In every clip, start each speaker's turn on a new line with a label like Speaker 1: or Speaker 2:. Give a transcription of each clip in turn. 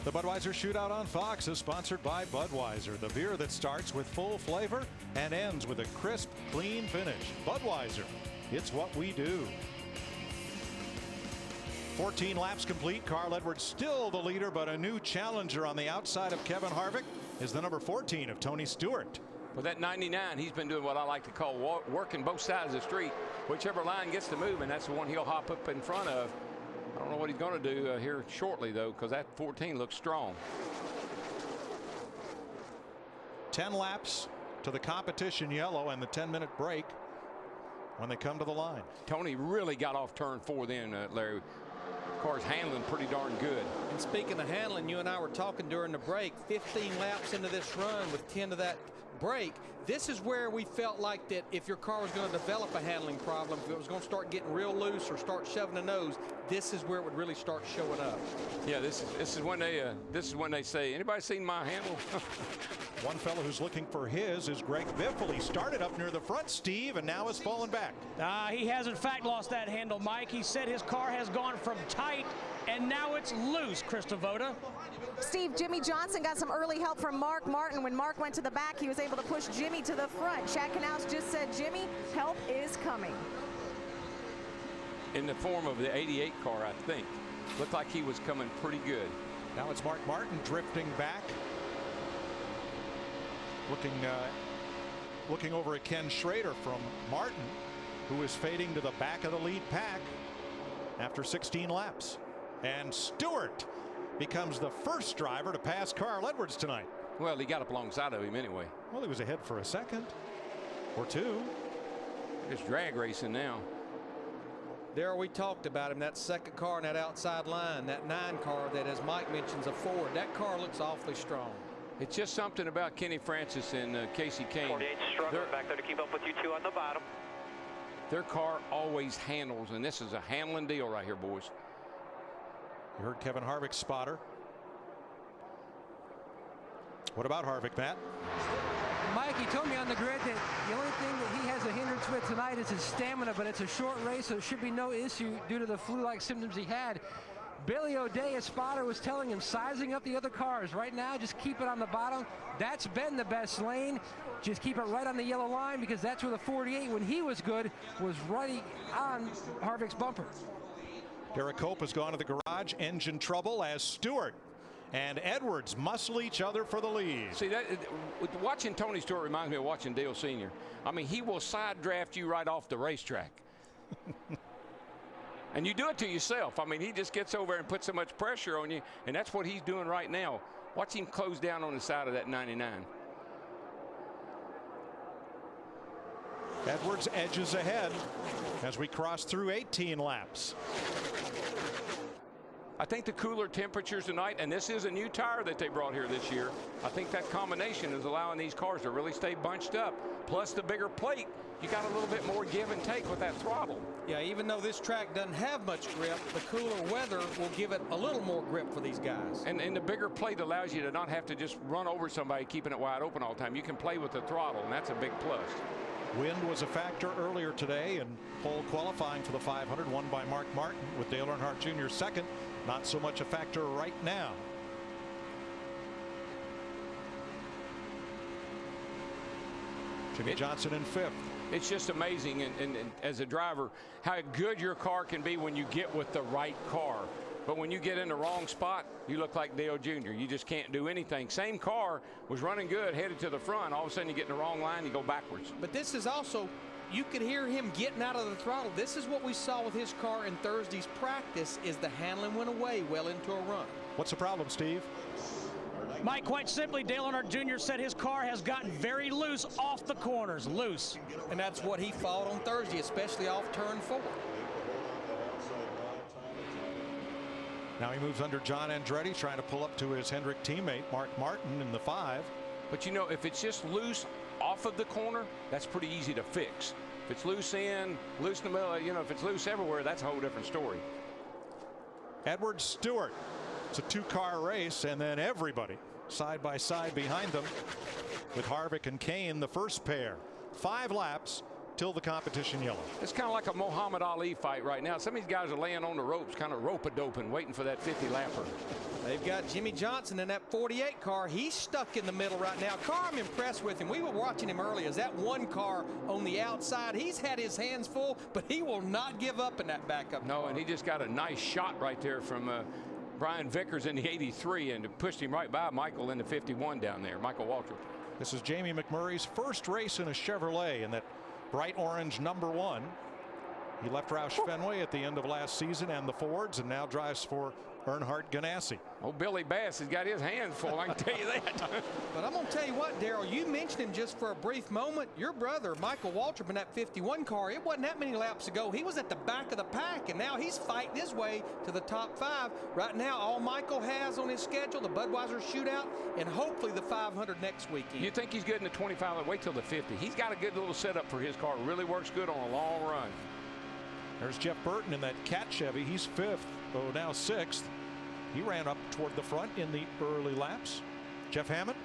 Speaker 1: The Budweiser Shootout on Fox is sponsored by Budweiser, the beer that starts with full flavor and ends with a crisp, clean finish. Budweiser, it's what we do. 14 laps complete. Carl Edwards still the leader, but a new challenger on the outside of Kevin Harvick is the number 14 of Tony Stewart.
Speaker 2: With that 99, he's been doing what I like to call working both sides of the street. Whichever line gets to move, and that's the one he'll hop up in front of. I don't know what he's going to do here shortly, though, because that 14 looks strong.
Speaker 1: 10 laps to the competition yellow and the 10-minute break when they come to the line.
Speaker 2: Tony really got off turn 4 then, Larry. Car's handling pretty darn good.
Speaker 3: And speaking of handling, you and I were talking during the break, 15 laps into this run with 10 to that break. This is where we felt like that if your car was going to develop a handling problem, if it was going to start getting real loose or start shoving the nose, this is where it would really start showing up.
Speaker 2: Yeah, this is when they say, anybody seen my handle?
Speaker 1: One fellow who's looking for his is Greg Biffle. He started up near the front, Steve, and now has fallen back.
Speaker 4: He has in fact lost that handle, Mike. He said his car has gone from tight and now it's loose, Christavoda.
Speaker 5: Steve, Jimmy Johnson got some early help from Mark Martin. When Mark went to the back, he was able to push Jimmy to the front. Chad Knaus just said, Jimmy, help is coming.
Speaker 2: In the form of the 88 car, I think. Looked like he was coming pretty good.
Speaker 1: Now it's Mark Martin drifting back. Looking over at Ken Schrader from Martin, who is fading to the back of the lead pack after 16 laps. And Stewart becomes the first driver to pass Carl Edwards tonight.
Speaker 2: Well, he got up alongside of him anyway.
Speaker 1: Well, he was ahead for a second or two.
Speaker 2: It's drag racing now.
Speaker 3: There we talked about him, that second car in that outside line, that 9 car that, as Mike mentions, a Ford. That car looks awfully strong.
Speaker 2: It's just something about Kenny Francis and Casey Kane.
Speaker 6: 48 struggling back there to keep up with you two on the bottom.
Speaker 2: Their car always handles, and this is a handling deal right here, boys.
Speaker 1: You heard Kevin Harvick's spotter. What about Harvick, Matt?
Speaker 7: Mike, he told me on the grid that the only thing that he has a hindrance with tonight is his stamina, but it's a short race, so there should be no issue due to the flu-like symptoms he had. Billy O'Day, his spotter, was telling him, sizing up the other cars. Right now, just keep it on the bottom. That's been the best lane. Just keep it right on the yellow line, because that's where the 48, when he was good, was right on Harvick's bumper.
Speaker 1: Derek Cope has gone to the garage. Engine trouble as Stewart and Edwards muscle each other for the lead.
Speaker 2: See, watching Tony Stewart reminds me of watching Dale Sr. I mean, he will side draft you right off the racetrack. And you do it to yourself. I mean, he just gets over and puts so much pressure on you, and that's what he's doing right now. Watch him close down on the side of that 99.
Speaker 1: Edwards edges ahead as we cross through 18 laps.
Speaker 2: I think the cooler temperatures tonight, and this is a new tire that they brought here this year, I think that combination is allowing these cars to really stay bunched up. Plus the bigger plate, you got a little bit more give and take with that throttle.
Speaker 3: Yeah, even though this track doesn't have much grip, the cooler weather will give it a little more grip for these guys.
Speaker 2: And the bigger plate allows you to not have to just run over somebody keeping it wide open all the time. You can play with the throttle, and that's a big plus.
Speaker 1: Wind was a factor earlier today in pole qualifying for the 500, won by Mark Martin with Dale Earnhardt Jr. second. Not so much a factor right now. Jimmy Johnson in 5th.
Speaker 2: It's just amazing, and as a driver, how good your car can be when you get with the right car. But when you get in the wrong spot, you look like Dale Jr. You just can't do anything. Same car was running good, headed to the front. All of a sudden, you get in the wrong line, you go backwards.
Speaker 3: But this is also, you could hear him getting out of the throttle. This is what we saw with his car in Thursday's practice, is the handling went away well into a run.
Speaker 1: What's the problem, Steve?
Speaker 4: Mike, quite simply, Dale Earnhardt Jr. said his car has gotten very loose off the corners, loose.
Speaker 3: And that's what he fought on Thursday, especially off turn 4.
Speaker 1: Now he moves under John Andretti, trying to pull up to his Hendrick teammate, Mark Martin, in the 5.
Speaker 2: But you know, if it's just loose off of the corner, that's pretty easy to fix. If it's loose in, loose in the middle, you know, if it's loose everywhere, that's a whole different story.
Speaker 1: Edwards Stewart. It's a 2-car race, and then everybody side by side behind them with Harvick and Kane, the first pair. 5 laps, till the competition yellow.
Speaker 2: It's kind of like a Muhammad Ali fight right now. Some of these guys are laying on the ropes, kind of rope-a-doping, waiting for that 50-lapper.
Speaker 3: They've got Jimmy Johnson in that 48 car. He's stuck in the middle right now. Car, I'm impressed with him. We were watching him earlier. As that one car on the outside, he's had his hands full, but he will not give up in that backup
Speaker 2: No,
Speaker 3: car.
Speaker 2: and he just got a nice shot right there from Brian Vickers in the 83 and pushed him right by Michael in the 51 down there, Michael Waltrip.
Speaker 1: This is Jamie McMurray's first race in a Chevrolet in that bright orange #1. He left Roush Fenway at the end of last season and the Fords, and now drives for Earnhardt Ganassi.
Speaker 2: Oh, Billy Bass has got his hands full, I can tell you that.
Speaker 3: But I'm going to tell you what, Daryl, you mentioned him just for a brief moment. Your brother, Michael Waltrip, in that 51 car, it wasn't that many laps ago. He was at the back of the pack, and now he's fighting his way to the top 5. Right now, all Michael has on his schedule, the Budweiser Shootout, and hopefully the 500 next weekend.
Speaker 2: You think he's good in the 25? Wait till the 50. He's got a good little setup for his car. Really works good on a long run.
Speaker 1: There's Jeff Burton in that Cat Chevy. He's 5th, oh, now 6th. He ran up toward the front in the early laps. Jeff Hammond?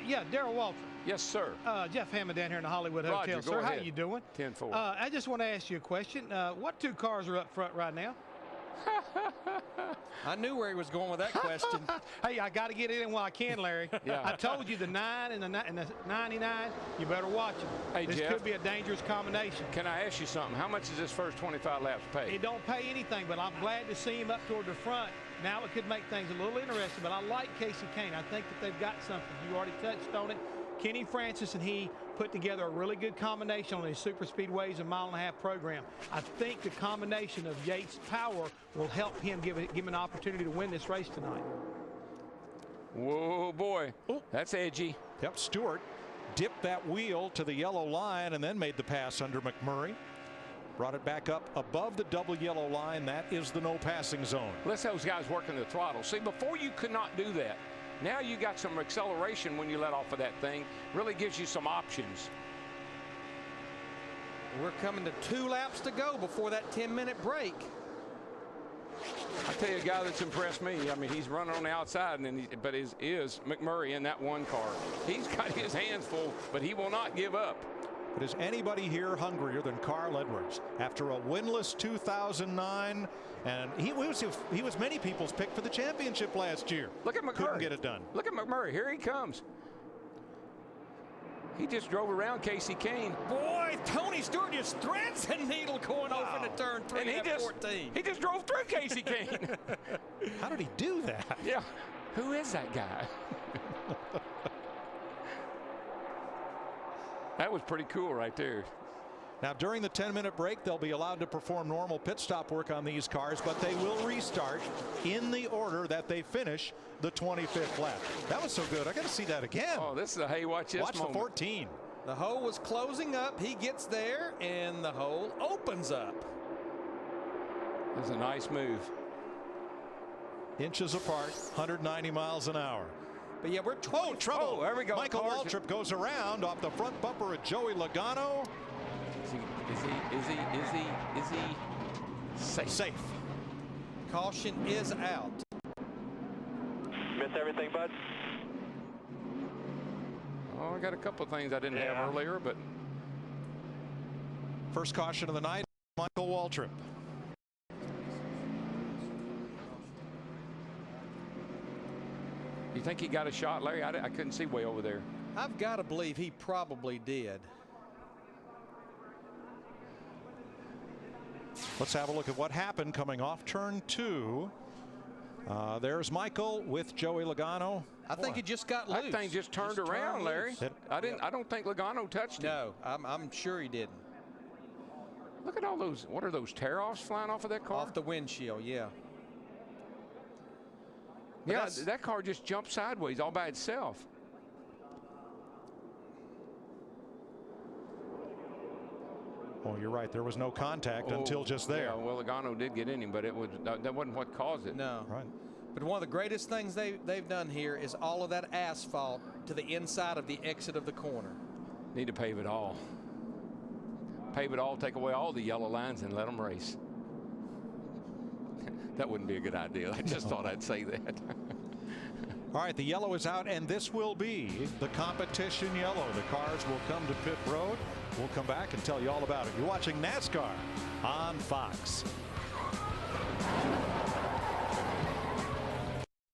Speaker 8: Yeah, Daryl Waltrip.
Speaker 2: Yes, sir.
Speaker 8: Jeff Hammond down here in the Hollywood
Speaker 2: Roger,
Speaker 8: Hotel.
Speaker 2: go
Speaker 8: Sir,
Speaker 2: ahead.
Speaker 8: how you doing?
Speaker 2: 10-4.
Speaker 8: I just want to ask you a question. What 2 cars are up front right now?
Speaker 3: I knew where he was going with that question.
Speaker 8: Hey, I got to get it in while I can, Larry.
Speaker 2: Yeah.
Speaker 8: I told you the 9 and the 99, you better watch them.
Speaker 2: Hey,
Speaker 8: this
Speaker 2: Jeff.
Speaker 8: could be a dangerous combination.
Speaker 2: Can I ask you something? How much is this first 25 laps pay?
Speaker 8: It don't pay anything, but I'm glad to see him up toward the front. Now it could make things a little interesting, but I like Casey Kane. I think that they've got something. You already touched on it. Kenny Francis and he put together a really good combination on his super speedways and mile-and-a-half program. I think the combination of Yates' power will help him give him an opportunity to win this race tonight.
Speaker 2: Whoa, boy.
Speaker 1: Ooh.
Speaker 2: That's edgy.
Speaker 1: Yep, Stewart dipped that wheel to the yellow line and then made the pass under McMurray. Brought it back up above the double yellow line. That is the no passing zone.
Speaker 2: Let those guys working the throttle. See, before you could not do that. Now you got some acceleration when you let off of that thing. Really gives you some options.
Speaker 3: We're coming to 2 laps to go before that 10-minute break.
Speaker 2: I tell you, a guy that's impressed me. I mean, he's running on the outside, but is McMurray in that one car. He's got his hands full, but he will not give up.
Speaker 1: But is anybody here hungrier than Carl Edwards? After a winless 2009, and he was many people's pick for the championship last year.
Speaker 2: Look at McMurray.
Speaker 1: Couldn't get it done.
Speaker 2: Look at McMurray. Here he comes. He just drove around Casey Kane.
Speaker 3: Boy, Tony Stewart just threads the needle going off into turn 3
Speaker 2: And
Speaker 3: at 14.
Speaker 2: he just drove through Casey Kane.
Speaker 1: How did he do that?
Speaker 2: Yeah. Who is that guy? That was pretty cool right there.
Speaker 1: Now, during the 10-minute break, they'll be allowed to perform normal pit stop work on these cars, but they will restart in the order that they finish the 25th lap. That was so good. I got to see that again.
Speaker 2: Oh, this is a hey, watch this
Speaker 1: Watch
Speaker 2: moment.
Speaker 1: the 14.
Speaker 3: The hole was closing up. He gets there, and the hole opens up.
Speaker 2: It was a nice move.
Speaker 1: Inches apart, 190 miles an hour.
Speaker 3: But yeah, we're
Speaker 1: Oh, trouble.
Speaker 2: Oh, there we go.
Speaker 1: Michael
Speaker 2: Cars-
Speaker 1: Waltrip goes around off the front bumper of Joey Logano.
Speaker 2: Is he safe?
Speaker 1: Safe.
Speaker 3: Caution is out.
Speaker 6: Miss everything, bud?
Speaker 2: Oh, I got a couple of things I didn't have earlier, but
Speaker 1: First caution of the night, Michael Waltrip.
Speaker 2: you think he got a shot, Larry? I couldn't see way over there.
Speaker 3: I've got to believe he probably did.
Speaker 1: Let's have a look at what happened coming off turn 2. There's Michael with Joey Logano.
Speaker 3: I think he just got loose.
Speaker 2: That thing just turned around, Larry.
Speaker 3: loose.
Speaker 2: I don't think Logano touched it.
Speaker 3: No, I'm sure he didn't.
Speaker 2: Look at all those. What are those tear-offs flying off of that car?
Speaker 3: Off the windshield, yeah.
Speaker 2: Yeah, that car just jumped sideways all by itself.
Speaker 1: Oh, you're right. There was no contact until just there.
Speaker 2: Yeah, well, Logano did get in him, but that wasn't what caused it.
Speaker 3: No.
Speaker 1: Right.
Speaker 3: But one of the greatest things they've done here is all of that asphalt to the inside of the exit of the corner.
Speaker 2: Need to pave it all. Pave it all, take away all the yellow lines, and let them race. That wouldn't be a good idea. I just thought I'd say that.
Speaker 1: All right, the yellow is out, and this will be the competition yellow. The cars will come to pit road. We'll come back and tell you all about it. You're watching NASCAR on Fox.